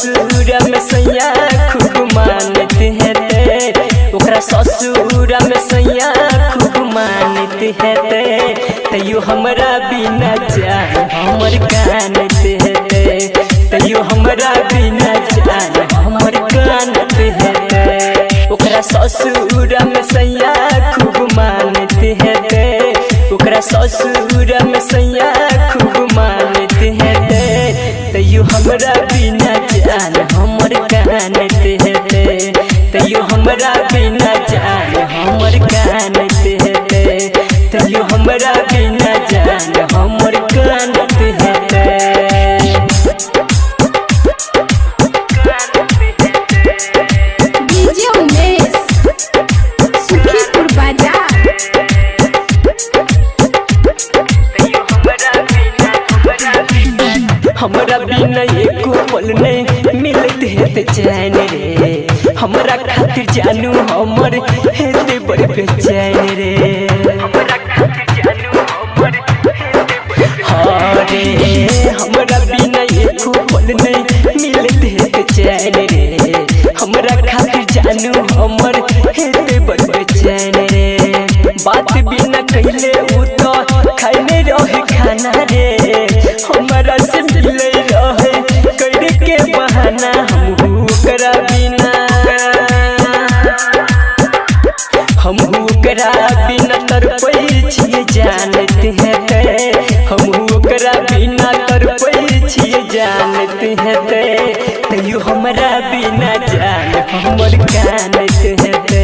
ससुर में सैया खूब मानते हैं ते ओकरा ससुर में सैया खूब मानते हैं ते तैयो हमरा बिना जान हमर कानते हैं ते तैयो हमरा बिना जान हमर कानते हैं ते ओकरा ससुर में सैया खूब मानते हैं ते ओकरा ससुर में सैया खूब मानते हैं ते तैयो हमरा बिना जान हमर कानते हैं ते तैयो हमरा बिना जान हमर कानते हैं ते तैयो हमरा बिना जान हमर कानते हैं ते डीजे उमेश सुखीपुर बाजार। हमरा बिना एको पल नहीं मिलते है चैन रे हमरा खातिर जानू हमर हेते बड़ बेचैन रे हाँ रे हमरा बिना एको पल नहीं मिलते है चैन रे हमरा खातिर जानू हमर हेते बड़ बेचैन रे बात बिना कइले उ तो खाइले रहे खाना रे हमरा से मिले रहे कर के बहाना हम ओकरा बिना तरपै छिए जानते हैं ते हम ओकरा बिना तरपै छिए जानते हैं ते तैयो हमरा बिना जान हमर कानते हैं ते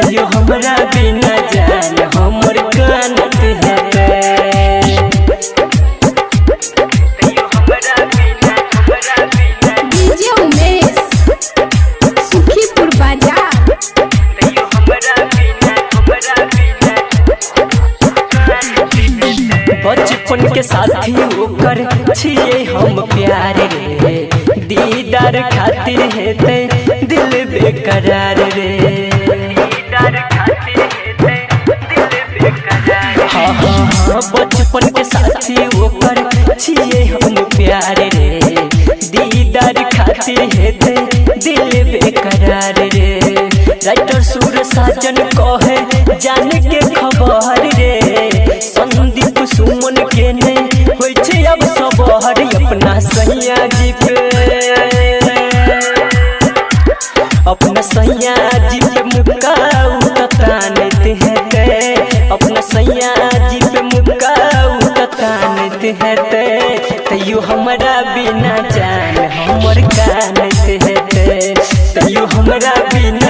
तैयो हमरा बिना जान हमर कानते हैं ते डीजे उमेश सुखीपुर बाजार। बचपन के साथी ओकर छिए हम प्यार रे दीदार खातिर हेते दिल बेकरार रे हाँ हाँ हाँ बचपन के साथी ओकर छिए हम प्यार रे दीदार खातिर हेते दिल बेकरार रे राइटर सुर साजन कहे जान के खबर रे संदीप सुमन के नहीं होई छे अब सबहर अपना सैया जी पे अपना सैया जी पे मुक्का उतानते हैं ते अपना सैया जी पे मुक्का उतानते हैं ते तैयो हमरा बिना जान हमर कानते हैं ते तैयो हमरा बिना